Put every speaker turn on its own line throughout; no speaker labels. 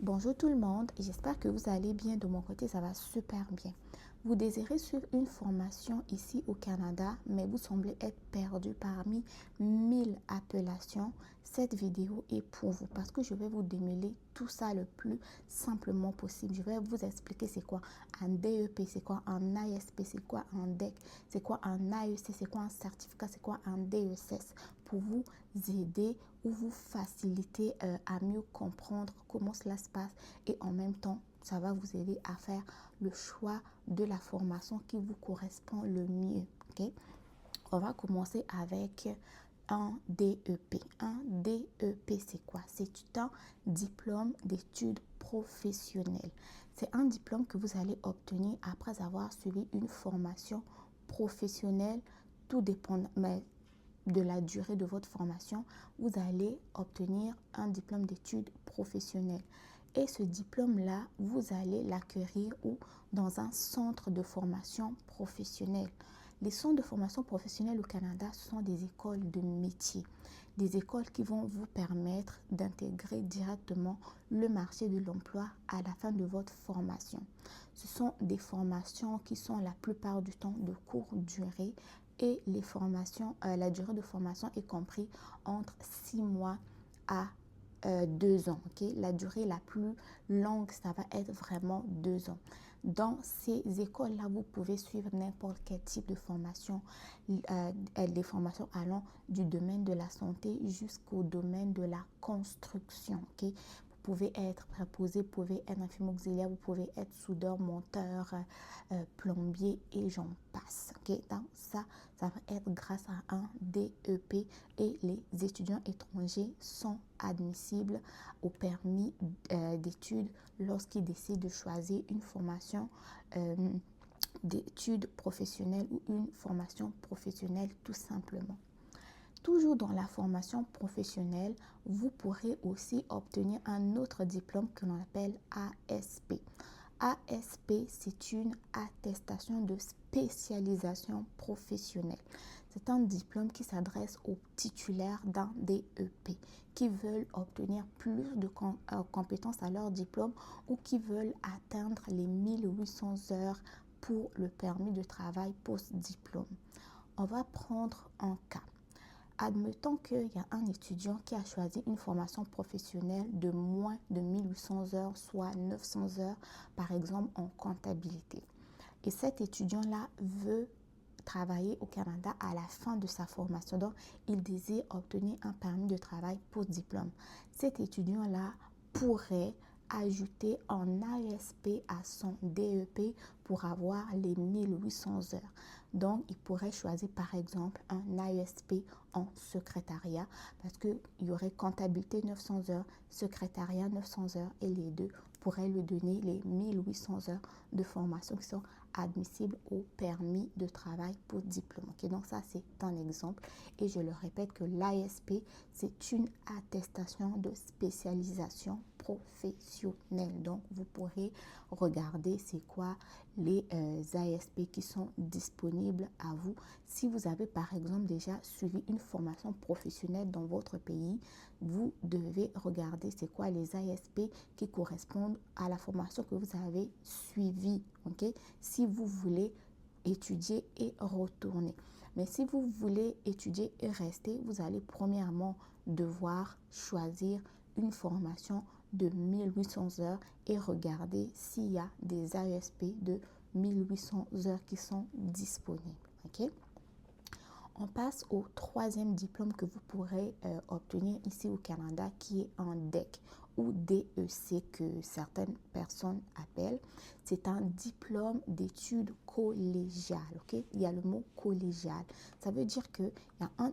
Bonjour tout le monde, j'espère que vous allez bien. De mon côté, ça va super bien. Vous désirez suivre une formation ici au Canada, mais vous semblez être perdu parmi 1000 appellations. Cette vidéo est pour vous parce que je vais vous démêler tout ça le plus simplement possible. Je vais vous expliquer c'est quoi un DEP, c'est quoi un ASP, c'est quoi un DEC, c'est quoi un AEC, c'est quoi un certificat, c'est quoi un DESS pour vous aider ou vous faciliter à mieux comprendre comment cela se passe et en même temps ça va vous aider à faire le choix de la formation qui vous correspond le mieux. Ok, on va commencer avec un DEP. Un DEP, c'est quoi? C'est un diplôme d'études professionnelles. C'est un diplôme que vous allez obtenir après avoir suivi une formation professionnelle. Tout dépend de la durée de votre formation. Vous allez obtenir un diplôme d'études professionnelles. Et ce diplôme-là, vous allez l'acquérir ou dans un centre de formation professionnelle. Les centres de formation professionnelle au Canada sont des écoles de métier, des écoles qui vont vous permettre d'intégrer directement le marché de l'emploi à la fin de votre formation. Ce sont des formations qui sont la plupart du temps de courte durée et les formations, la durée de formation est comprise entre 6 mois à 2 ans. Okay? La durée la plus longue, ça va être vraiment 2 ans. Dans ces écoles-là, vous pouvez suivre n'importe quel type de formation, des formations allant du domaine de la santé jusqu'au domaine de la construction. Okay? Vous pouvez être préposé, vous pouvez être infirmier auxiliaire, vous pouvez être soudeur, monteur, plombier et j'en passe. Okay? Donc ça va être grâce à un DEP et les étudiants étrangers sont admissibles au permis d'études lorsqu'ils décident de choisir une formation d'études professionnelles ou une formation professionnelle tout simplement. Toujours dans la formation professionnelle, vous pourrez aussi obtenir un autre diplôme que l'on appelle ASP. ASP, c'est une attestation de spécialisation professionnelle. C'est un diplôme qui s'adresse aux titulaires d'un DEP qui veulent obtenir plus de compétences à leur diplôme ou qui veulent atteindre les 1800 heures pour le permis de travail post-diplôme. On va prendre un cas. Admettons qu'il y a un étudiant qui a choisi une formation professionnelle de moins de 1800 heures, soit 900 heures, par exemple en comptabilité. Et cet étudiant-là veut travailler au Canada à la fin de sa formation. Donc, il désire obtenir un permis de travail post-diplôme. Cet étudiant-là pourrait ajouter un ASP à son DEP pour avoir les 1800 heures. Donc, il pourrait choisir par exemple un ASP en secrétariat parce qu'il y aurait comptabilité 900 heures, secrétariat 900 heures et les deux pourraient lui donner les 1800 heures de formation qui sont admissibles au permis de travail pour diplôme. Okay, donc ça, c'est un exemple. Et je le répète que l'ASP, c'est une attestation de spécialisation professionnelle. Donc, vous pourrez regarder c'est quoi les ASP qui sont disponibles à vous. Si vous avez par exemple déjà suivi une formation professionnelle dans votre pays, vous devez regarder c'est quoi les ASP qui correspondent à la formation que vous avez suivie. Okay? Si vous voulez étudier et retourner. Mais si vous voulez étudier et rester, vous allez premièrement devoir choisir une formation de 1800 heures et regarder s'il y a des ASP de 1800 heures qui sont disponibles. Okay? On passe au troisième diplôme que vous pourrez obtenir ici au Canada qui est un DEC ou DEC que certaines personnes appellent. C'est un diplôme d'études collégiales. Okay? Il y a le mot collégial. Ça veut dire que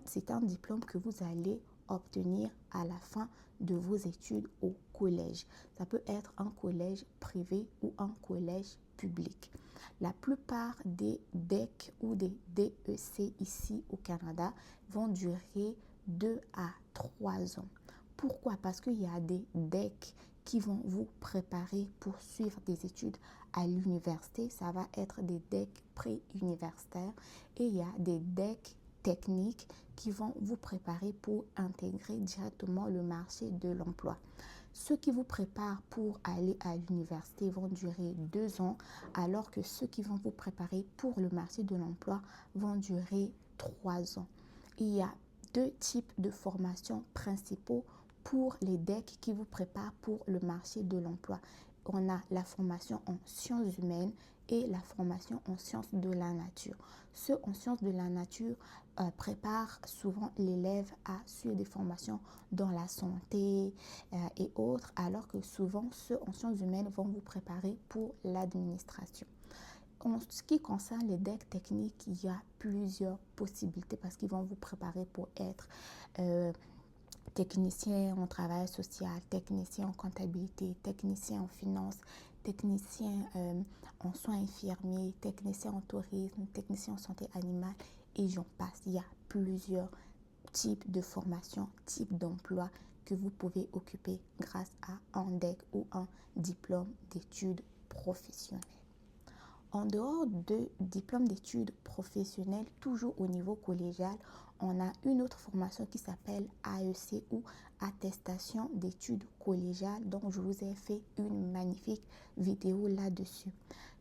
c'est un diplôme que vous allez obtenir à la fin de vos études au collège. Ça peut être un collège privé ou un collège public. La plupart des DEC ou des DEC ici au Canada vont durer 2 à 3 ans. Pourquoi? Parce qu'il y a des DEC qui vont vous préparer pour suivre des études à l'université. Ça va être des DEC pré-universitaires et il y a des DEC techniques qui vont vous préparer pour intégrer directement le marché de l'emploi. Ceux qui vous préparent pour aller à l'université vont durer 2 ans, alors que ceux qui vont vous préparer pour le marché de l'emploi vont durer 3 ans. Il y a deux types de formations principaux pour les DEC qui vous préparent pour le marché de l'emploi. On a la formation en sciences humaines et la formation en sciences de la nature. Ceux en sciences de la nature préparent souvent l'élève à suivre des formations dans la santé et autres, alors que souvent ceux en sciences humaines vont vous préparer pour l'administration. En ce qui concerne les decks techniques, il y a plusieurs possibilités parce qu'ils vont vous préparer pour être technicien en travail social, technicien en comptabilité, technicien en finance, technicien en soins infirmiers, technicien en tourisme, technicien en santé animale et j'en passe. Il y a plusieurs types de formations, types d'emplois que vous pouvez occuper grâce à un DEC ou un diplôme d'études professionnelles. En dehors de diplôme d'études professionnelles, toujours au niveau collégial, on a une autre formation qui s'appelle AEC ou attestation d'études collégiales dont je vous ai fait une magnifique vidéo là-dessus.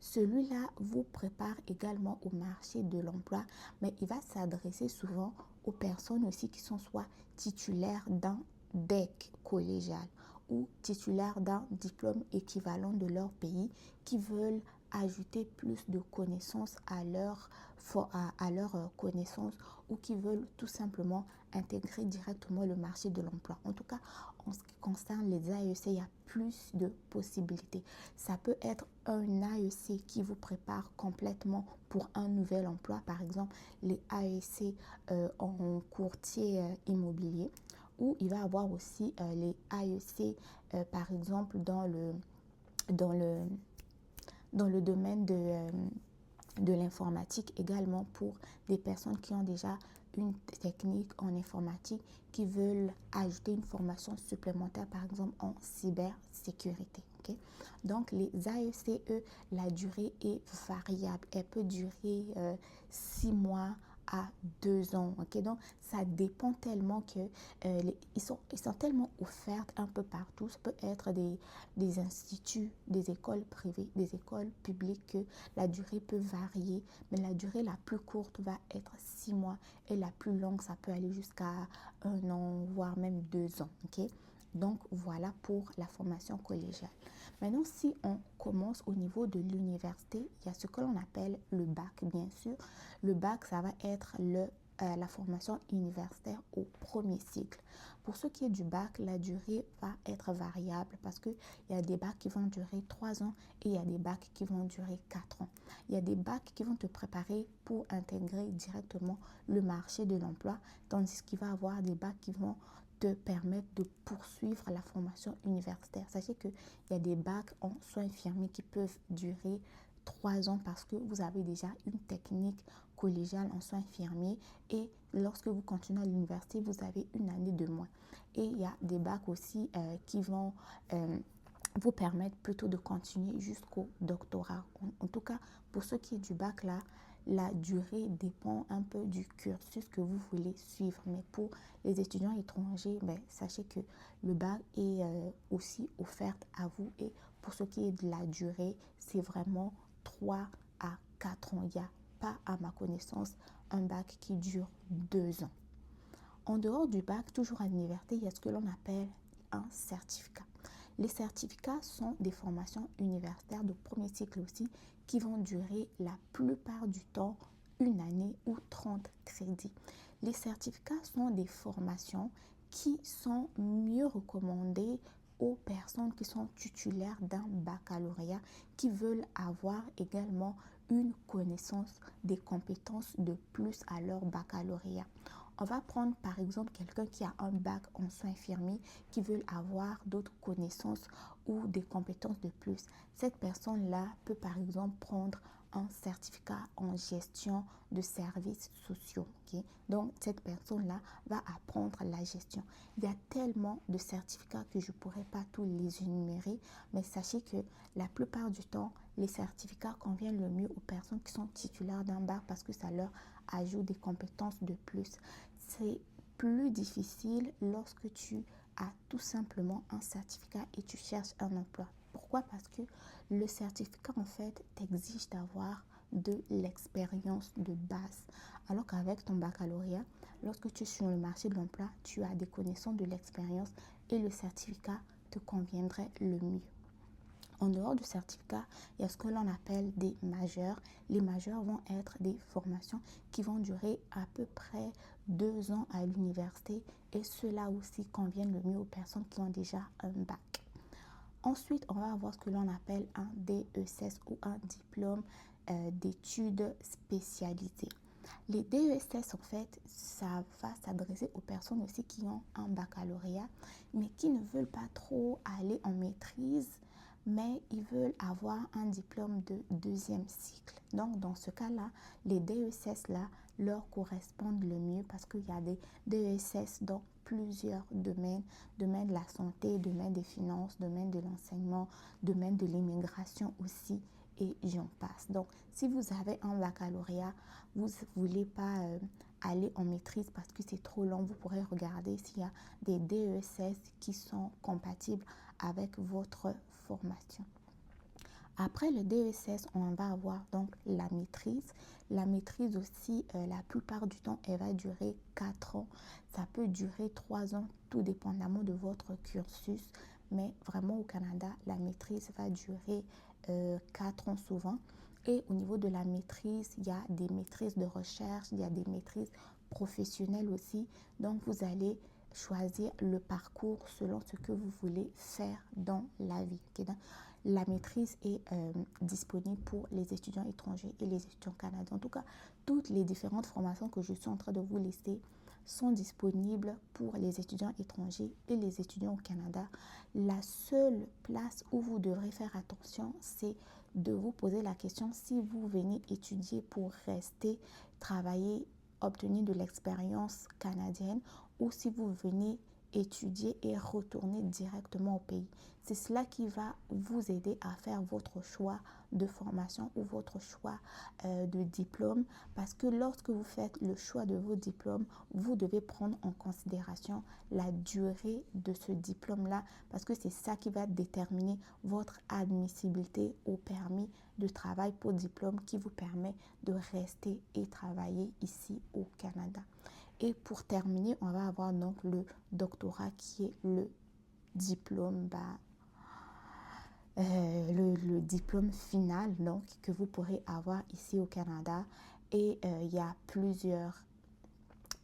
Celui-là vous prépare également au marché de l'emploi, mais il va s'adresser souvent aux personnes aussi qui sont soit titulaires d'un DEC collégial ou titulaires d'un diplôme équivalent de leur pays qui veulent ajouter plus de connaissances à leur connaissances ou qui veulent tout simplement intégrer directement le marché de l'emploi. En tout cas, en ce qui concerne les AEC, il y a plus de possibilités. Ça peut être un AEC qui vous prépare complètement pour un nouvel emploi, par exemple les AEC en courtier immobilier, ou il va avoir aussi les AEC par exemple dans le dans le domaine de l'informatique également pour des personnes qui ont déjà une technique en informatique qui veulent ajouter une formation supplémentaire par exemple en cybersécurité. Okay? Donc les AECE, la durée est variable. Elle peut durer 6 mois à 2 ans. Okay? Donc ça dépend tellement que ils sont tellement offerts un peu partout. Ça peut être des instituts, des écoles privées, des écoles publiques que la durée peut varier, mais la durée la plus courte va être 6 mois et la plus longue, ça peut aller jusqu'à 1 an, voire même 2 ans. Okay? Donc voilà pour la formation collégiale. Maintenant, si on commence au niveau de l'université, il y a ce que l'on appelle le bac, bien sûr. Le bac, ça va être la formation universitaire au premier cycle. Pour ce qui est du bac, la durée va être variable parce qu'il y a des bacs qui vont durer 3 ans et il y a des bacs qui vont durer 4 ans. Il y a des bacs qui vont te préparer pour intégrer directement le marché de l'emploi, tandis qu'il va y avoir des bacs qui vont te permettre de poursuivre la formation universitaire. Sachez qu'il y a des bacs en soins infirmiers qui peuvent durer 3 ans parce que vous avez déjà une technique collégiale en soins infirmiers et lorsque vous continuez à l'université, vous avez une année de moins. Et il y a des bacs aussi qui vont vous permettre plutôt de continuer jusqu'au doctorat. En tout cas, pour ce qui est du bac là, la durée dépend un peu du cursus que vous voulez suivre. Mais pour les étudiants étrangers, sachez que le bac est aussi offert à vous. Et pour ce qui est de la durée, c'est vraiment 3 à 4 ans. Il n'y a pas, à ma connaissance, un bac qui dure 2 ans. En dehors du bac, toujours à l'université, il y a ce que l'on appelle un certificat. Les certificats sont des formations universitaires de premier cycle aussi qui vont durer la plupart du temps une année ou 30 crédits. Les certificats sont des formations qui sont mieux recommandées aux personnes qui sont titulaires d'un baccalauréat, qui veulent avoir également une connaissance des compétences de plus à leur baccalauréat. On va prendre par exemple quelqu'un qui a un bac en soins infirmiers qui veut avoir d'autres connaissances ou des compétences de plus. Cette personne-là peut par exemple prendre un certificat en gestion de services sociaux. Okay? Donc, cette personne-là va apprendre la gestion. Il y a tellement de certificats que je ne pourrais pas tous les énumérer, mais sachez que la plupart du temps, les certificats conviennent le mieux aux personnes qui sont titulaires d'un bac parce que ça leur ajoute des compétences de plus. C'est plus difficile lorsque tu as tout simplement un certificat et tu cherches un emploi. Pourquoi? Parce que le certificat, en fait, t'exige d'avoir de l'expérience de base. Alors qu'avec ton baccalauréat, lorsque tu es sur le marché de l'emploi, tu as des connaissances, de l'expérience et le certificat te conviendrait le mieux. En dehors du certificat, il y a ce que l'on appelle des majeurs. Les majeurs vont être des formations qui vont durer à peu près 2 ans à l'université et cela aussi convient le mieux aux personnes qui ont déjà un bac. Ensuite, on va avoir ce que l'on appelle un DESS ou un diplôme d'études spécialisées. Les DESS, en fait, ça va s'adresser aux personnes aussi qui ont un baccalauréat, mais qui ne veulent pas trop aller en maîtrise, mais ils veulent avoir un diplôme de deuxième cycle. Donc, dans ce cas-là, les DESS là leur correspondent le mieux parce qu'il y a des DESS dans plusieurs domaines, domaine de la santé, domaine des finances, domaine de l'enseignement, domaine de l'immigration aussi, et j'en passe. Donc, si vous avez un baccalauréat, vous ne voulez pas aller en maîtrise parce que c'est trop long, vous pourrez regarder s'il y a des DESS qui sont compatibles avec votre formation. Après le DESS, on va avoir donc la maîtrise. La maîtrise aussi, la plupart du temps, elle va durer 4 ans. Ça peut durer 3 ans, tout dépendamment de votre cursus. Mais vraiment au Canada, la maîtrise va durer 4 ans souvent. Et au niveau de la maîtrise, il y a des maîtrises de recherche, il y a des maîtrises professionnelles aussi. Donc vous allez choisir le parcours selon ce que vous voulez faire dans la vie. Okay? La maîtrise est disponible pour les étudiants étrangers et les étudiants canadiens. En tout cas, toutes les différentes formations que je suis en train de vous lister sont disponibles pour les étudiants étrangers et les étudiants au Canada. La seule place où vous devrez faire attention, c'est de vous poser la question si vous venez étudier pour rester, travailler, obtenir de l'expérience canadienne ou si vous venez étudier et retourner directement au pays. C'est cela qui va vous aider à faire votre choix de formation ou votre choix de diplôme parce que lorsque vous faites le choix de vos diplômes, vous devez prendre en considération la durée de ce diplôme-là parce que c'est ça qui va déterminer votre admissibilité au permis de travail pour diplôme qui vous permet de rester et travailler ici au Canada. Et pour terminer, on va avoir donc le doctorat qui est le diplôme, le diplôme final donc, que vous pourrez avoir ici au Canada. Et il y a plusieurs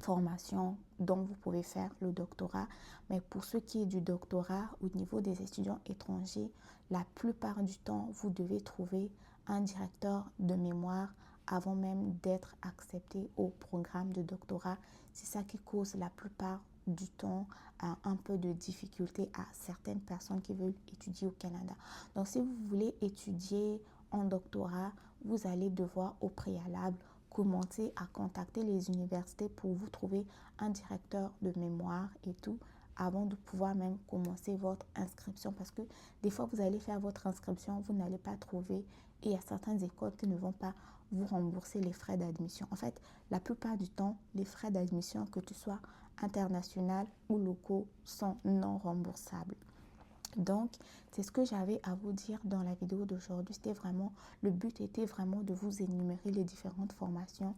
formations dont vous pouvez faire le doctorat. Mais pour ce qui est du doctorat, au niveau des étudiants étrangers, la plupart du temps, vous devez trouver un directeur de mémoire avant même d'être accepté au programme de doctorat. C'est ça qui cause la plupart du temps un peu de difficulté à certaines personnes qui veulent étudier au Canada. Donc, si vous voulez étudier en doctorat, vous allez devoir au préalable commencer à contacter les universités pour vous trouver un directeur de mémoire et tout avant de pouvoir même commencer votre inscription parce que des fois vous allez faire votre inscription, vous n'allez pas trouver et il y a certaines écoles qui ne vont pas vous rembourser les frais d'admission. En fait, la plupart du temps, les frais d'admission, que tu sois international ou locaux, sont non remboursables. Donc, c'est ce que j'avais à vous dire dans la vidéo d'aujourd'hui. Le but était vraiment de vous énumérer les différentes formations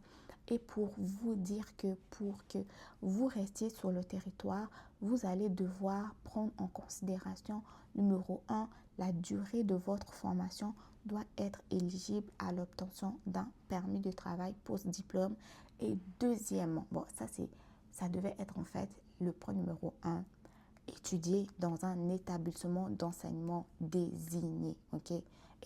et pour vous dire que pour que vous restiez sur le territoire, vous allez devoir prendre en considération, numéro 1, la durée de votre formation doit être éligible à l'obtention d'un permis de travail post-diplôme. Et deuxièmement, ça devait être en fait le point numéro 1, étudier dans un établissement d'enseignement désigné, ok?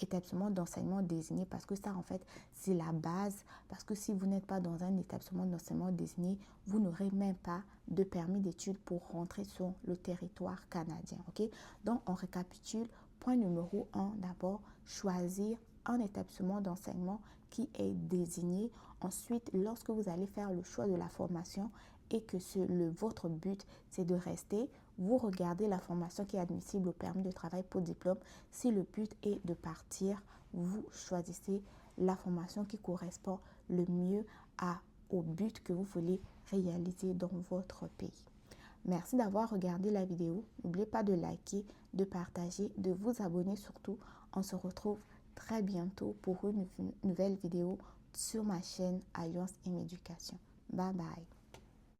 Établissement d'enseignement désigné parce que ça, en fait, c'est la base. Parce que si vous n'êtes pas dans un établissement d'enseignement désigné, vous n'aurez même pas de permis d'études pour rentrer sur le territoire canadien, ok? Donc, on récapitule. Point numéro 1, d'abord, choisir un établissement d'enseignement qui est désigné. Ensuite, lorsque vous allez faire le choix de la formation et que votre but, c'est de rester, vous regardez la formation qui est admissible au permis de travail pour diplôme. Si le but est de partir, vous choisissez la formation qui correspond le mieux au but que vous voulez réaliser dans votre pays. Merci d'avoir regardé la vidéo. N'oubliez pas de liker, de partager, de vous abonner surtout. On se retrouve très bientôt pour une nouvelle vidéo sur ma chaîne Alliance et Éducation. Bye bye.